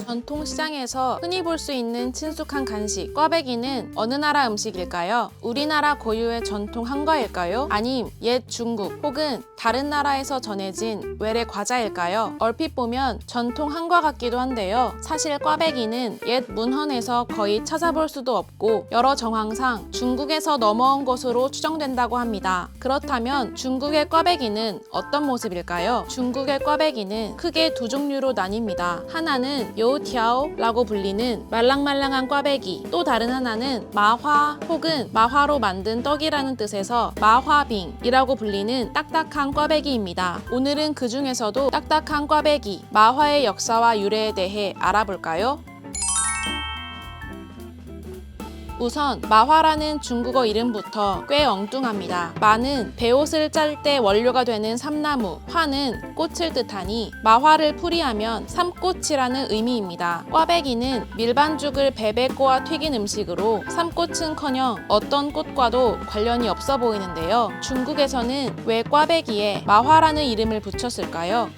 전통시장에서 흔히 볼 수 있는 친숙한 간식, 꽈배기는 어느 나라 음식일까요? 우리나라 고유의 전통 한과일까요? 아님 옛 중국 혹은 다른 나라에서 전해진 외래 과자일까요? 얼핏 보면 전통 한과 같기도 한데요. 사실 꽈배기는 옛 문헌에서 거의 찾아볼 수도 없고 여러 정황상 중국에서 넘어온 것으로 추정된다고 합니다. 그렇다면 중국의 꽈배기는 어떤 모습일까요? 중국의 꽈배기는 크게 두 종류로 나뉩니다. 하나는 요티아오라고 불리는 말랑말랑한 꽈배기, 또 다른 하나는 마화 혹은 마화로 만든 떡이라는 뜻에서 마화빙이라고 불리는 딱딱한 꽈배기입니다. 오늘은 그 중에서도 딱딱한 꽈배기, 마화의 역사와 유래에 대해 알아볼까요? 우선 마화라는 중국어 이름부터 꽤 엉뚱합니다. 마는 배옷을 짤 때 원료가 되는 삼나무, 화는 꽃을 뜻하니 마화를 풀이하면 삼꽃이라는 의미입니다. 꽈배기는 밀반죽을 베베 꼬아 튀긴 음식으로 삼꽃은커녕 어떤 꽃과도 관련이 없어 보이는데요. 중국에서는 왜 꽈배기에 마화라는 이름을 붙였을까요?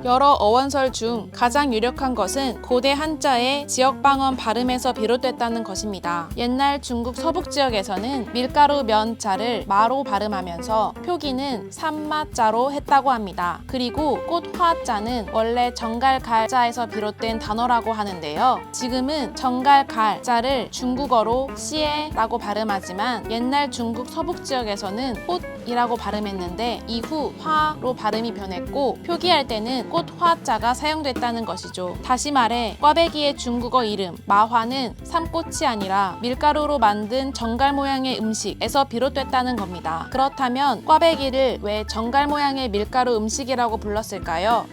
여러 어원설 중 가장 유력한 것은 고대 한자의 지역방언 발음에서 비롯됐다는 것입니다. 옛날 중국 서북 지역에서는 밀가루 면자를 마로 발음하면서 표기는 삼마자로 했다고 합니다. 그리고 꽃화자는 원래 정갈갈자에서 비롯된 단어라고 하는데요. 지금은 정갈갈자를 중국어로 씨에라고 발음하지만 옛날 중국 서북 지역에서는 꽃이라고 발음했는데 이후 화로 발음이 변했고 표기할 때는 꽃화자가 사용됐다는 것이죠. 다시 말해 꽈배기의 중국어 이름 마화는 삼꽃이 아니라 밀가루로 만든 정갈 모양의 음식에서 비롯됐다는 겁니다. 그렇다면 꽈배기를 왜 정갈 모양의 밀가루 음식이라고 불렀을까요?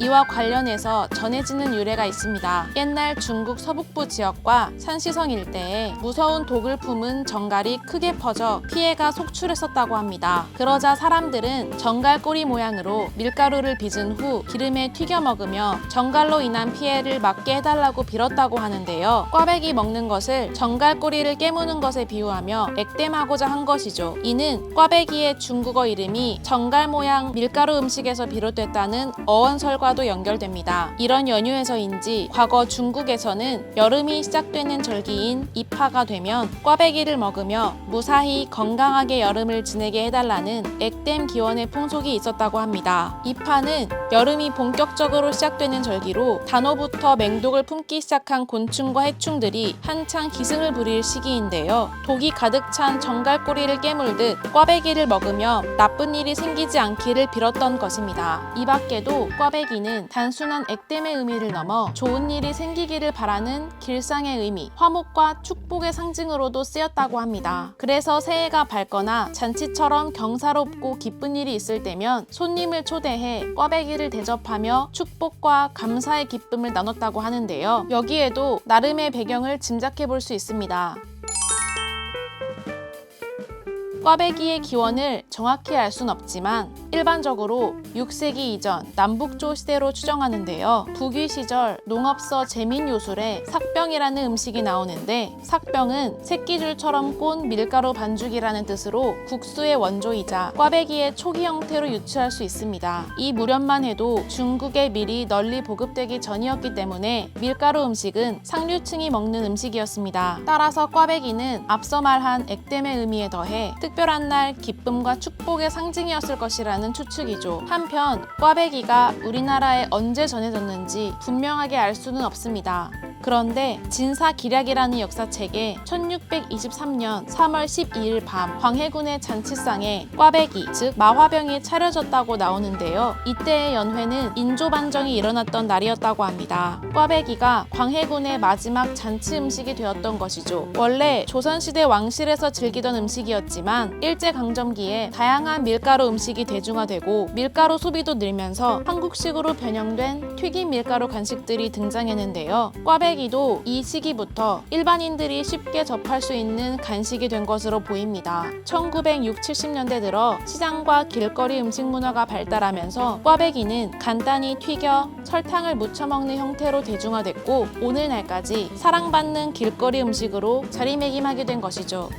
이와 관련해서 전해지는 유래가 있습니다. 옛날 중국 서북부 지역과 산시성 일대에 무서운 독을 품은 정갈이 크게 퍼져 피해가 속출했었다고 합니다. 그러자 사람들은 정갈 꼬리 모양으로 밀가루를 빚은 후 기름에 튀겨 먹으며 정갈로 인한 피해를 막게 해달라고 빌었다고 하는데요. 꽈배기 먹는 것을 정갈 꼬리를 깨무는 것에 비유하며 액땜하고자 한 것이죠. 이는 꽈배기의 중국어 이름이 정갈 모양 밀가루 음식에서 비롯됐다는 어원설과 도 연결됩니다. 이런 연유에서인지 과거 중국에서는 여름이 시작되는 절기인 입하가 되면 꽈배기를 먹으며 무사히 건강하게 여름을 지내게 해달라는 액땜 기원의 풍속이 있었다고 합니다. 입하는 여름이 본격적으로 시작되는 절기로 단오부터 맹독을 품기 시작한 곤충과 해충들이 한창 기승을 부릴 시기인데요. 독이 가득 찬 정갈꼬리를 깨물듯 꽈배기를 먹으며 나쁜 일이 생기지 않기를 빌었던 것입니다. 이 밖에도 꽈배기 는 단순한 액땜의 의미를 넘어 좋은 일이 생기기를 바라는 길상의 의미, 화목과 축복의 상징으로도 쓰였다고 합니다. 그래서 새해가 밝거나 잔치처럼 경사롭고 기쁜 일이 있을 때면 손님을 초대해 꽈배기를 대접하며 축복과 감사의 기쁨을 나눴다고 하는데요. 여기에도 나름의 배경을 짐작해 볼 수 있습니다. 꽈배기의 기원을 정확히 알 순 없지만 일반적으로 6세기 이전 남북조 시대로 추정하는데요. 북위 시절 농업서 제민요술에 삭병이라는 음식이 나오는데 삭병은 새끼줄처럼 꼰 밀가루 반죽이라는 뜻으로 국수의 원조이자 꽈배기의 초기 형태로 유추할 수 있습니다. 이 무렵만 해도 중국의 밀이 널리 보급되기 전이었기 때문에 밀가루 음식은 상류층이 먹는 음식이었습니다. 따라서 꽈배기는 앞서 말한 액땜의 의미에 더해 특별한 날 기쁨과 축복의 상징이었을 것이라는 추측이죠. 한편 꽈배기가 우리나라에 언제 전해졌는지 분명하게 알 수는 없습니다. 그런데 진사기략이라는 역사책에 1623년 3월 12일 밤 광해군의 잔치상에 꽈배기, 즉 마화병이 차려졌다고 나오는데요. 이때의 연회는 인조반정이 일어났던 날이었다고 합니다. 꽈배기가 광해군의 마지막 잔치 음식이 되었던 것이죠. 원래 조선시대 왕실에서 즐기던 음식이었지만 일제강점기에 다양한 밀가루 음식이 대중화되고 밀가루 소비도 늘면서 한국식으로 변형된 튀김 밀가루 간식들이 등장했는데요. 꽈배기도 이 시기부터 일반인들이 쉽게 접할 수 있는 간식이 된 것으로 보입니다. 1960, 70년대 들어 시장과 길거리 음식 문화가 발달하면서 꽈배기는 간단히 튀겨 설탕을 묻혀 먹는 형태로 대중화됐고 오늘날까지 사랑받는 길거리 음식으로 자리매김하게 된 것이죠.